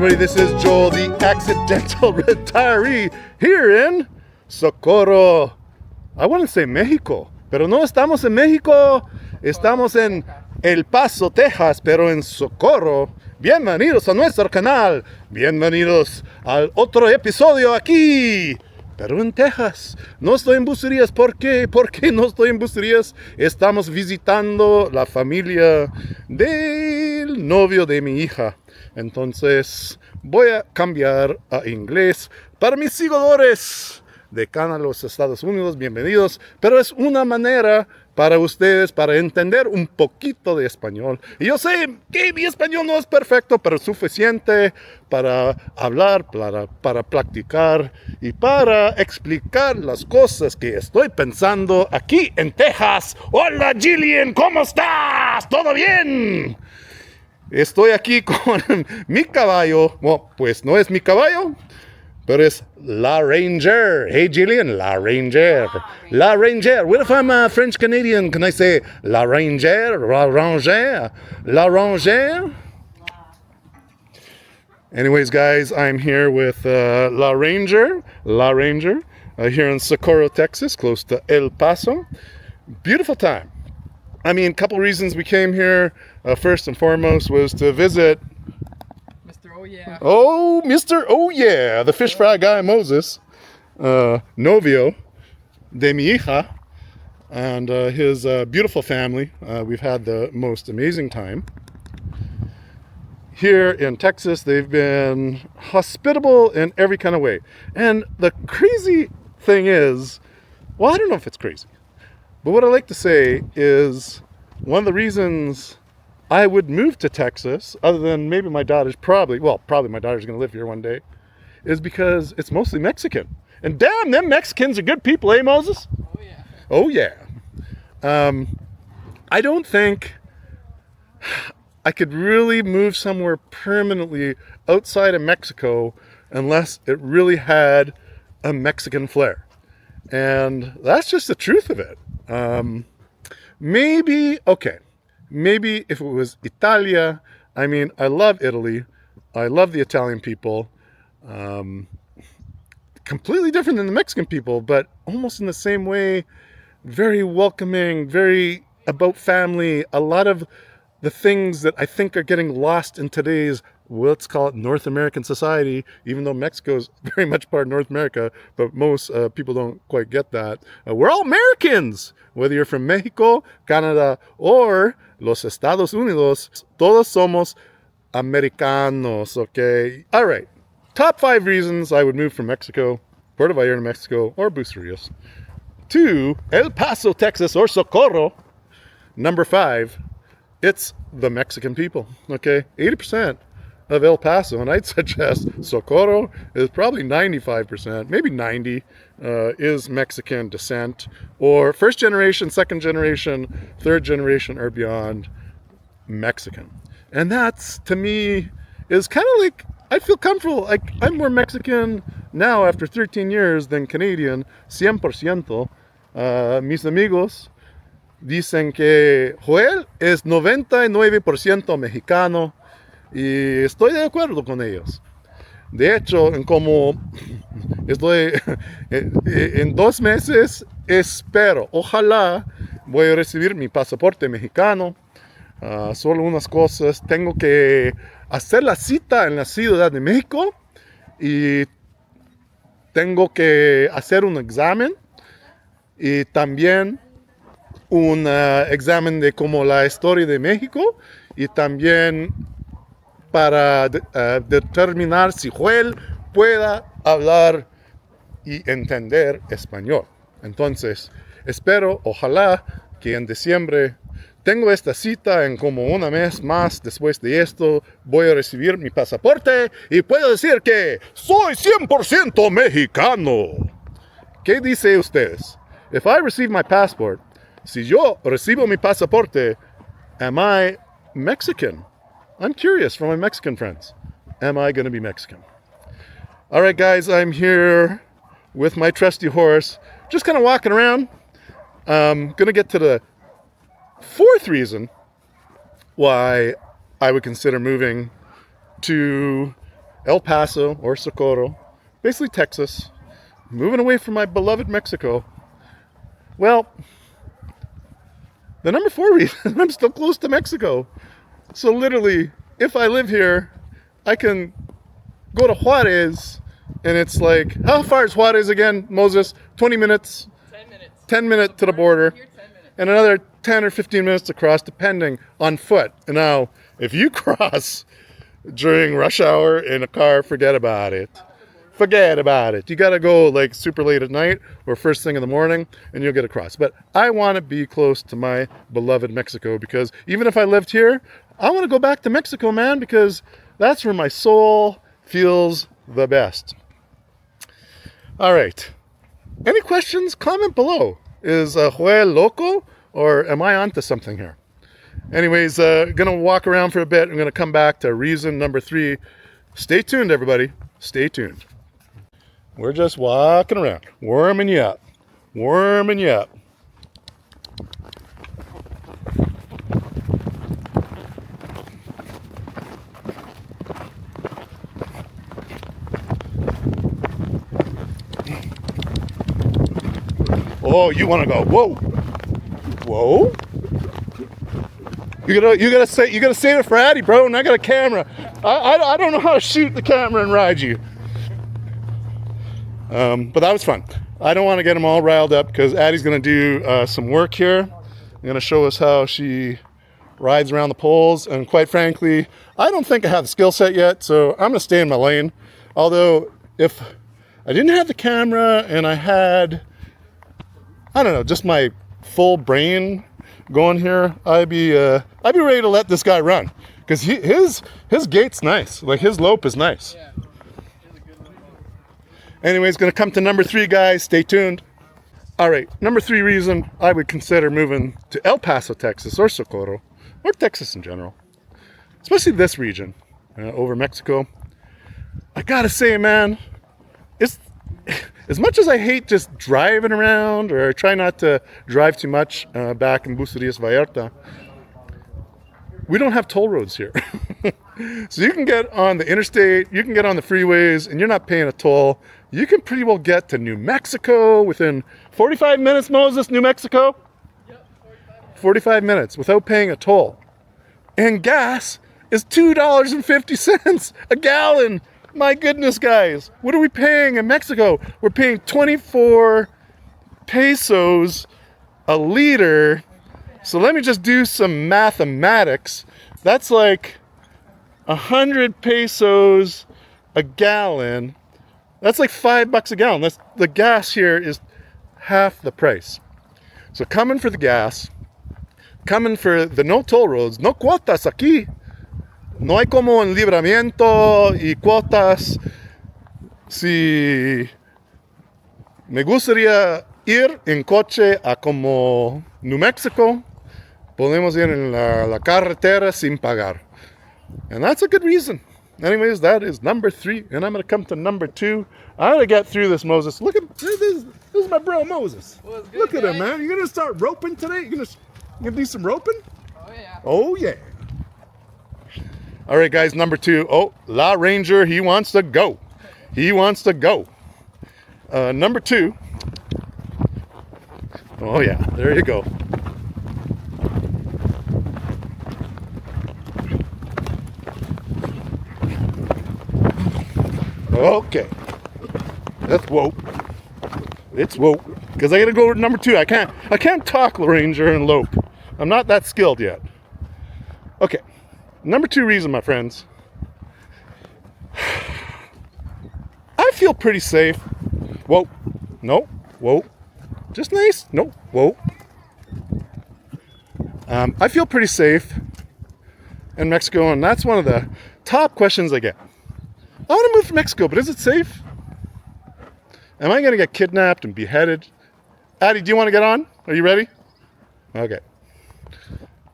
everybody, this is Joel, the accidental retiree, here in Socorro. I want to say México, pero no estamos en México, estamos en El Paso, Texas, pero en Socorro. Bienvenidos a nuestro canal, bienvenidos al otro episodio aquí, pero en Texas. No estoy en Bucerías, ¿por qué? ¿Por qué no estoy en Bucerías? Estamos visitando la familia del novio de mi hija. Entonces voy a cambiar a inglés para mis seguidores de Canadá, los Estados Unidos, bienvenidos. Pero es una manera para ustedes para entender un poquito de español. Y yo sé que mi español no es perfecto, pero es suficiente para hablar, para practicar y para explicar las cosas que estoy pensando aquí en Texas. Hola Jillian, ¿cómo estás? ¿Todo bien? Estoy aquí con mi caballo. Bueno, pues no es mi caballo, pero es La Ranger. Hey, Jillian, La Ranger. La Ranger. What if I'm a French Canadian? Can I say La Ranger? La Ranger? La Ranger? Anyways, guys, I'm here with La Ranger. La Ranger. Here in Socorro, Texas, close to El Paso. Beautiful time. I mean, a couple reasons we came here. First and foremost was to visit Mr. Oh Yeah. Oh, Mr. Oh Yeah, the fish fry guy Moses, novio de mi hija, and his beautiful family. We've had the most amazing time. Here in Texas, they've been hospitable in every kind of way. And the crazy thing is, well, I don't know if it's crazy, but what I like to say is one of the reasons I would move to Texas, other than maybe my daughter's probably my daughter's going to live here one day, is because it's mostly Mexican. And damn, them Mexicans are good people, eh, Moses? Oh yeah. Oh, yeah. I don't think I could really move somewhere permanently outside of Mexico unless it really had a Mexican flair. And that's just the truth of it. Maybe if it was Italia. I mean, I love Italy. I love the Italian people. Completely different than the Mexican people, but almost in the same way. Very welcoming, very about family. A lot of the things that I think are getting lost in today's, let's call it North American society, even though Mexico is very much part of North America, but most people don't quite get that. We're all Americans, whether you're from Mexico, Canada, or los Estados Unidos. Todos somos americanos, okay? All right. Top 5 reasons I would move from Mexico, Puerto Vallarta, Mexico, or Bucerias, to El Paso, Texas, or Socorro. Number 5, it's the Mexican people, okay? 80% of El Paso, and I'd suggest Socorro is probably 95%, maybe 90, is Mexican descent, or first generation, second generation, third generation, or beyond Mexican. And that's, to me, is kind of like, I feel comfortable. Like, I'm more Mexican now after 13 years than Canadian, 100%. Mis amigos dicen que Joel es 99% mexicano y estoy de acuerdo con ellos. De hecho, en 2 meses, ojalá voy a recibir mi pasaporte mexicano. Solo unas cosas, tengo que hacer la cita en la Ciudad de México y tengo que hacer un examen y también un examen de como la historia de México y también para determinar si Joel pueda hablar y entender español. Entonces, ojalá que en diciembre tengo esta cita en como un mes más. Después de esto voy a recibir mi pasaporte y puedo decir que soy 100% mexicano. ¿Qué dice ustedes? If I receive my passport, si yo recibo mi pasaporte, am I Mexican? I'm curious from my Mexican friends. Am I going to be Mexican? All right, guys, I'm here with my trusty horse, just kind of walking around. Going to get to the 4th reason why I would consider moving to El Paso or Socorro, basically Texas, moving away from my beloved Mexico. Well, the number 4 reason, I'm still close to Mexico. So literally, if I live here, I can go to Juarez, and it's like, how far is Juarez again, Moses? 20 minutes? 10 minutes. 10 minutes to the border, Here, 10 minutes. and another 10 or 15 minutes to cross, depending on foot. And now, if you cross during rush hour in a car, forget about it. Forget about it. You got to go like super late at night or first thing in the morning, and you'll get across. But I want to be close to my beloved Mexico, because even if I lived here, I want to go back to Mexico, man, because that's where my soul feels the best. All right. Any questions? Comment below. Is Joel loco, or am I onto something here? Anyways, gonna walk around for a bit. I'm gonna come back to reason number 3. Stay tuned, everybody. Stay tuned. We're just walking around, warming you up, warming you up. Oh, you want to go? Whoa, whoa! You gotta save it for Addy, bro. And I got a camera. I don't know how to shoot the camera and ride you. But that was fun. I don't want to get them all riled up, because Addie's going to do some work here. I'm going to show us how she rides around the poles. And quite frankly, I don't think I have the skill set yet, so I'm going to stay in my lane. Although, if I didn't have the camera and I had, I don't know, just my full brain going here, I'd be ready to let this guy run. Because his gait's nice. Like, his lope is nice. Yeah. Anyways, going to come to number 3, guys. Stay tuned. All right, number 3 reason I would consider moving to El Paso, Texas, or Socorro, or Texas in general, especially this region over Mexico. I gotta say, man, it's as much as I hate just driving around, or try not to drive too much back in Bucerias, Vallarta, we don't have toll roads here. So you can get on the interstate, you can get on the freeways, and you're not paying a toll. You can pretty well get to New Mexico within 45 minutes, Moses, New Mexico? Yep, 45 minutes. 45 minutes without paying a toll. And gas is $2.50 a gallon. My goodness, guys. What are we paying in Mexico? We're paying 24 pesos a liter. So let me just do some mathematics. That's like 100 pesos a gallon. That's like $5 a gallon. The gas here is half the price. So coming for the gas, coming for the no toll roads, no cuotas aquí. No hay como en libramiento y cuotas. Si me gustaría ir en coche a como New Mexico, podemos ir en la carretera sin pagar. And that's a good reason. Anyways, that is number 3, and I'm going to come to number 2. I'm going to get through this, Moses. Look at this. This is my bro, Moses. What's good, Look at him, guys? man. You're going to start roping today? You're going to do some roping? Oh, yeah. Oh, yeah. All right, guys, number 2. Oh, La Ranger, he wants to go. He wants to go. Number 2. Oh, yeah, there you go. Okay. That's woke. It's woke. Because I gotta go to number 2. I can't talk Ranger and lope. I'm not that skilled yet. Okay. Number 2 reason, my friends. I feel pretty safe. Whoa. No. Whoa. Just nice. No. Whoa. I feel pretty safe in Mexico, and that's one of the top questions I get. I want to move to Mexico, but is it safe? Am I going to get kidnapped and beheaded? Addie, do you want to get on? Are you ready? Okay.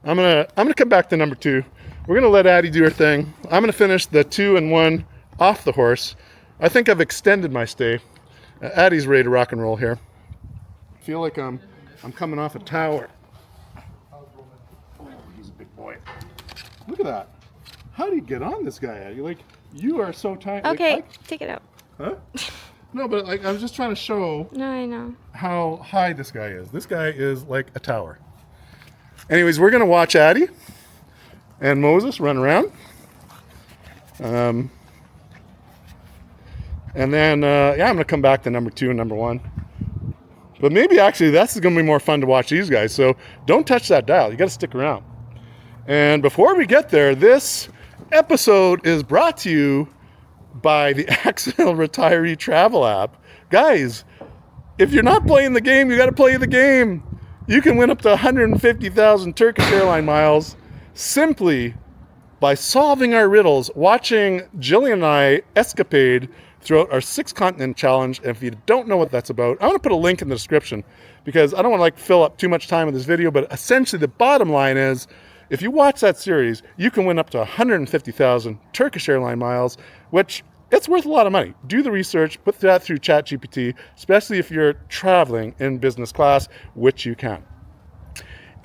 I'm gonna come back to number 2. We're gonna let Addie do her thing. I'm gonna finish the 2 and 1 off the horse. I think I've extended my stay. Addie's ready to rock and roll here. I feel like I'm coming off a tower. Oh, he's a big boy. Look at that. How do you get on this guy, Addie? Like, You are so tiny. Okay, take it out. Huh? No, but like I was just trying to show No, I know. how high this guy is. This guy is like a tower. Anyways, we're gonna watch Addie and Moses run around. And then, yeah, I'm gonna come back to number 2 and number 1. But maybe actually that's gonna be more fun to watch these guys. So don't touch that dial. You gotta stick around. And before we get there, this episode is brought to you by the Axel Retiree travel app. Guys, if you're not playing the game, you gotta play the game. You can win up to 150,000 Turkish airline miles simply by solving our riddles, watching Jillian and I escapade throughout our 6-continent challenge. And if you don't know what that's about, I'm going to put a link in the description because I don't want to like fill up too much time with this video, but essentially the bottom line is if you watch that series, you can win up to 150,000 Turkish airline miles, which it's worth a lot of money. Do the research, put that through ChatGPT, especially if you're traveling in business class, which you can.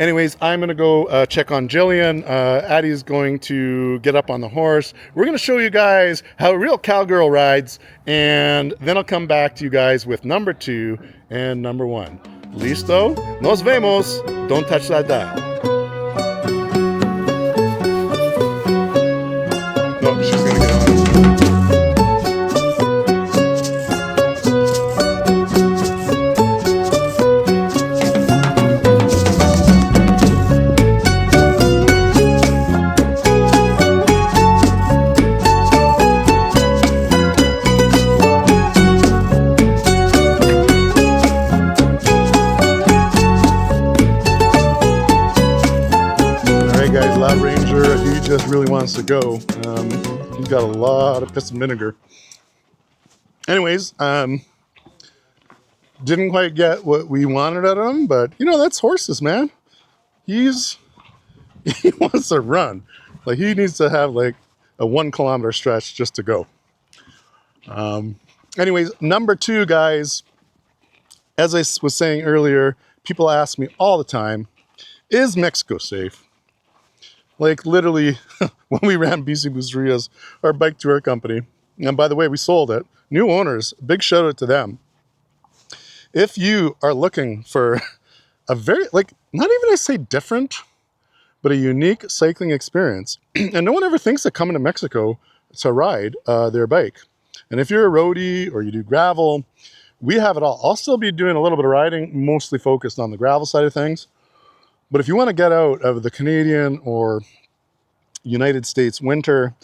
Anyways, I'm going to go check on Jillian. Addie's going to get up on the horse. We're going to show you guys how a real cowgirl rides, and then I'll come back to you guys with number 2 and number 1. Listo? Nos vemos. Don't touch that dial. No, she's going to get on. Ranger, he just really wants to go. He's got a lot of piss and vinegar. Anyways, didn't quite get what we wanted out of him, but you know, that's horses, man. He wants to run. Like he needs to have like a 1 kilometer stretch just to go. Anyways, number 2, guys, as I was saying earlier, people ask me all the time, is Mexico safe? Like literally, when we ran BC Bucerias, our bike tour company, and by the way, we sold it. New owners, big shout out to them. If you are looking for a very, like, not even I say different, but a unique cycling experience, and no one ever thinks of coming to Mexico to ride their bike. And if you're a roadie or you do gravel, we have it all. I'll still be doing a little bit of riding, mostly focused on the gravel side of things. But if you want to get out of the Canadian or United States winter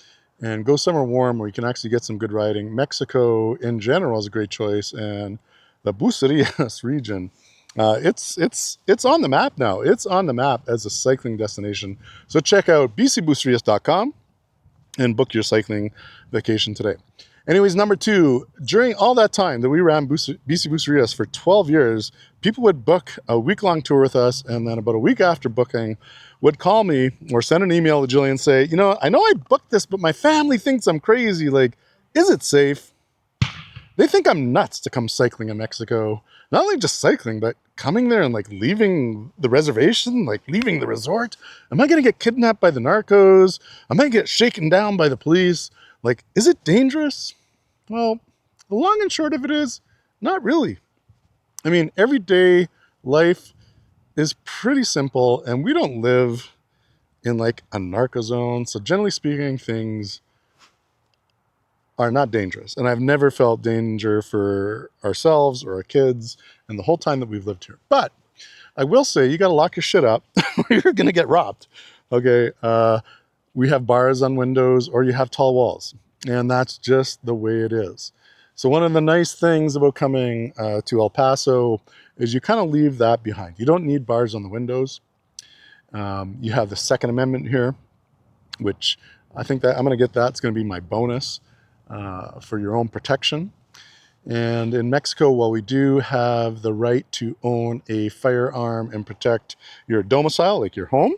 and go somewhere warm where you can actually get some good riding, Mexico in general is a great choice. And the Bucerias region, it's on the map now. It's on the map as a cycling destination. So check out bcbucerias.com and book your cycling vacation today. Anyways, number 2, during all that time that we ran BC Bucerias for 12 years, people would book a week-long tour with us, and then about a week after booking, would call me or send an email to Jillian and say, you know, I know I booked this, but my family thinks I'm crazy. Like, is it safe? They think I'm nuts to come cycling in Mexico. Not only just cycling, but coming there and like leaving the reservation, like leaving the resort. Am I going to get kidnapped by the narcos? Am I going to get shaken down by the police? Like, is it dangerous? Well, the long and short of it is, not really. I mean, everyday life is pretty simple, and we don't live in like a narco zone. So generally speaking, things are not dangerous. And I've never felt danger for ourselves or our kids in the whole time that we've lived here. But I will say, you got to lock your shit up or you're going to get robbed. Okay. We have bars on windows or you have tall walls. And that's just the way it is. So one of the nice things about coming to El Paso is you kind of leave that behind. You don't need bars on the windows. You have the Second Amendment here, which I think that I'm going to get that. It's going to be my bonus for your own protection. And in Mexico, while we do have the right to own a firearm and protect your domicile, like your home,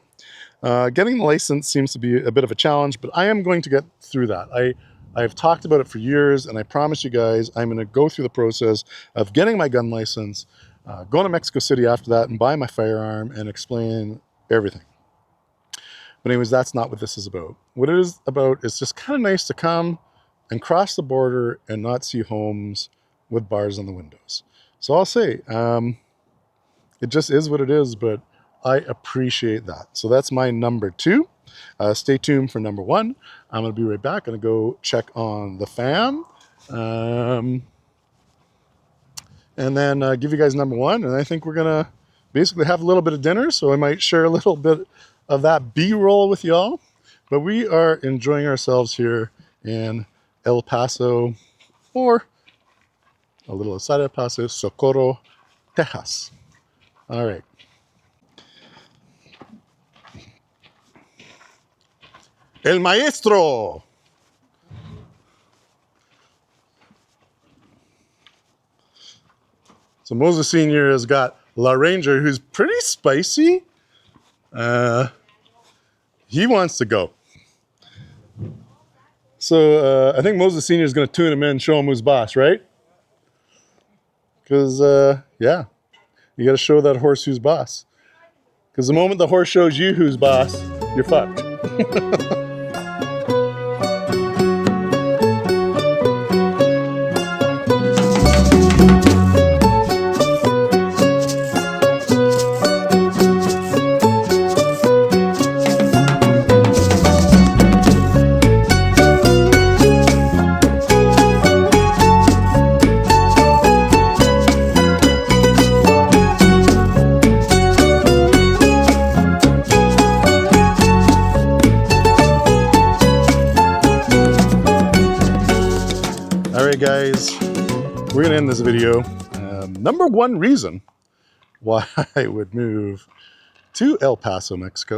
getting the license seems to be a bit of a challenge, but I am going to get through that. I've talked about it for years, and I promise you guys, I'm going to go through the process of getting my gun license, going to Mexico City after that and buy my firearm and explain everything. But anyways, that's not what this is about. What it is about is just kind of nice to come, and cross the border and not see homes with bars on the windows. So I'll say, it just is what it is, but I appreciate that. So that's my number 2. Stay tuned for number 1. I'm going to be right back. I'm going to go check on the fam. And then give you guys number 1. And I think we're going to basically have a little bit of dinner. So I might share a little bit of that B-roll with y'all. But we are enjoying ourselves here in El Paso, or a little outside of Paso, Socorro, Texas. All right. El Maestro. So Moses Sr. has got La Ranger, who's pretty spicy. He wants to go. So I think Moses Sr. is going to tune him in, show him who's boss, right? Because, yeah, you got to show that horse who's boss. Because the moment the horse shows you who's boss, you're fucked. Guys, we're gonna end this video. Number 1 reason why I would move to El Paso, Mexico,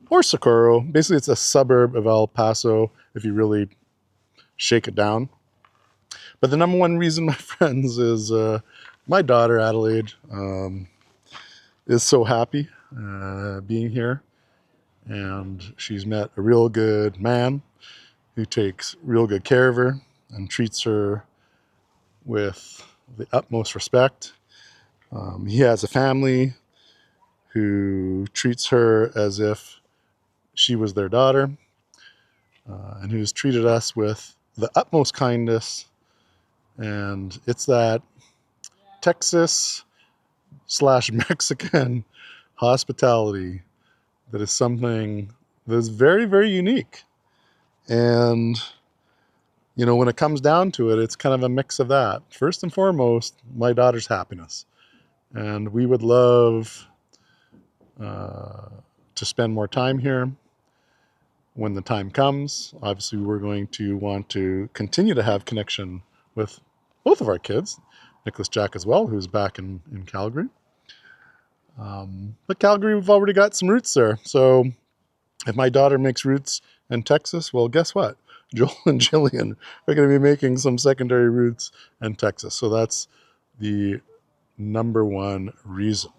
or Socorro. Basically, it's a suburb of El Paso if you really shake it down. But the number 1 reason, my friends, is my daughter Adelaide is so happy being here, and she's met a real good man who takes real good care of her and treats her with the utmost respect. He has a family who treats her as if she was their daughter, and who's treated us with the utmost kindness. And it's that Texas/Mexican hospitality that is something that is very, very unique. And you know, when it comes down to it, it's kind of a mix of that. First and foremost, my daughter's happiness. And we would love to spend more time here when the time comes. Obviously, we're going to want to continue to have connection with both of our kids, Nicholas Jack as well, who's back in Calgary. But Calgary, we've already got some roots there. So if my daughter makes roots in Texas, well, guess what? Joel and Jillian are going to be making some secondary roots in Texas. So that's the number 1 reason.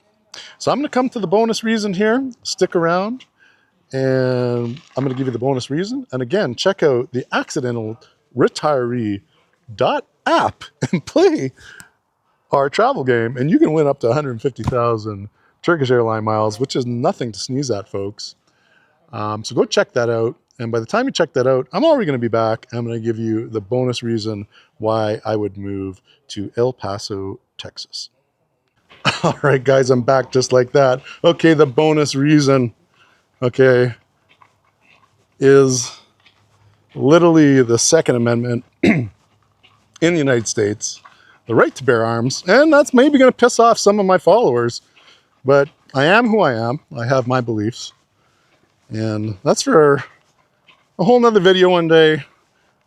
So I'm going to come to the bonus reason here. Stick around, and I'm going to give you the bonus reason. And again, check out the accidental retiree.app and play our travel game. And you can win up to 150,000 Turkish airline miles, which is nothing to sneeze at, folks. So go check that out. And by the time you check that out, I'm already going to be back. I'm going to give you the bonus reason why I would move to El Paso, Texas. All right, guys, I'm back just like that. Okay, the bonus reason, okay, is literally the Second Amendment in the United States, the right to bear arms. And that's maybe going to piss off some of my followers, but I am who I am. I have my beliefs. And that's for a whole nother video one day,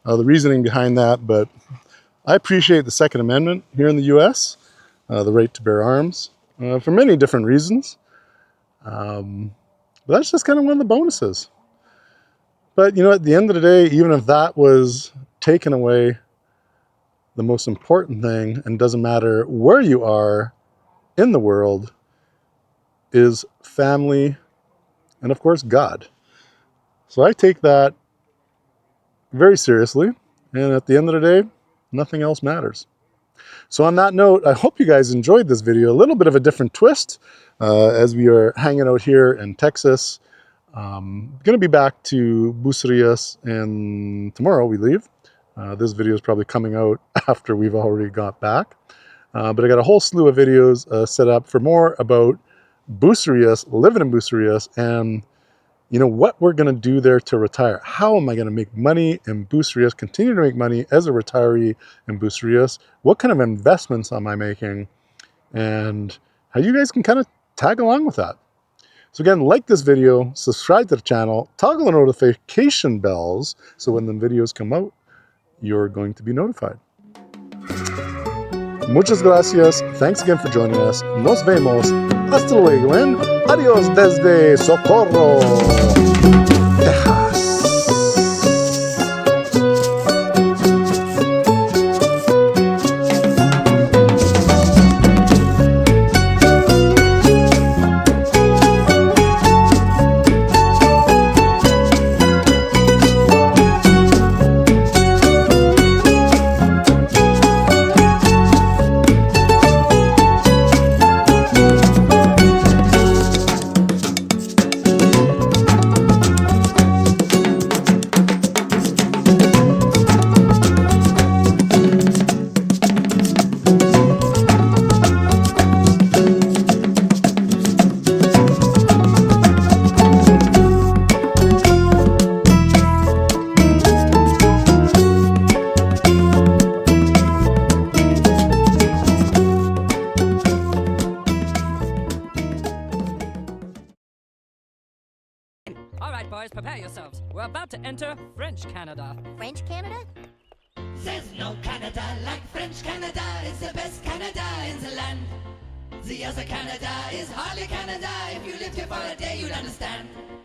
the reasoning behind that. But I appreciate the Second Amendment here in the U.S., the right to bear arms, for many different reasons. But that's just kind of one of the bonuses. But, you know, at the end of the day, even if that was taken away, the most important thing, and doesn't matter where you are in the world, is family and, of course, God. So I take that very seriously, and at the end of the day, nothing else matters. So on that note, I hope you guys enjoyed this video. A little bit of a different twist as we are hanging out here in Texas. Going to be back to Bucerias, and tomorrow we leave. This video is probably coming out after we've already got back. But I got a whole slew of videos set up for more about Bucerias, living in Bucerias, and what we're going to do there to retire. How am I going to make money in Bucerias, continue to make money as a retiree in Bucerias? What kind of investments am I making? And how you guys can kind of tag along with that. So again, like this video, subscribe to the channel, toggle the notification bells, so when the videos come out, you're going to be notified. Muchas gracias. Thanks again for joining us. Nos vemos. Hasta luego and adios desde Socorro, Texas. All right, boys, prepare yourselves. We're about to enter French Canada. French Canada? There's no Canada like French Canada. It's the best Canada in the land. The other Canada is hardly Canada. If you lived here for a day, you'd understand.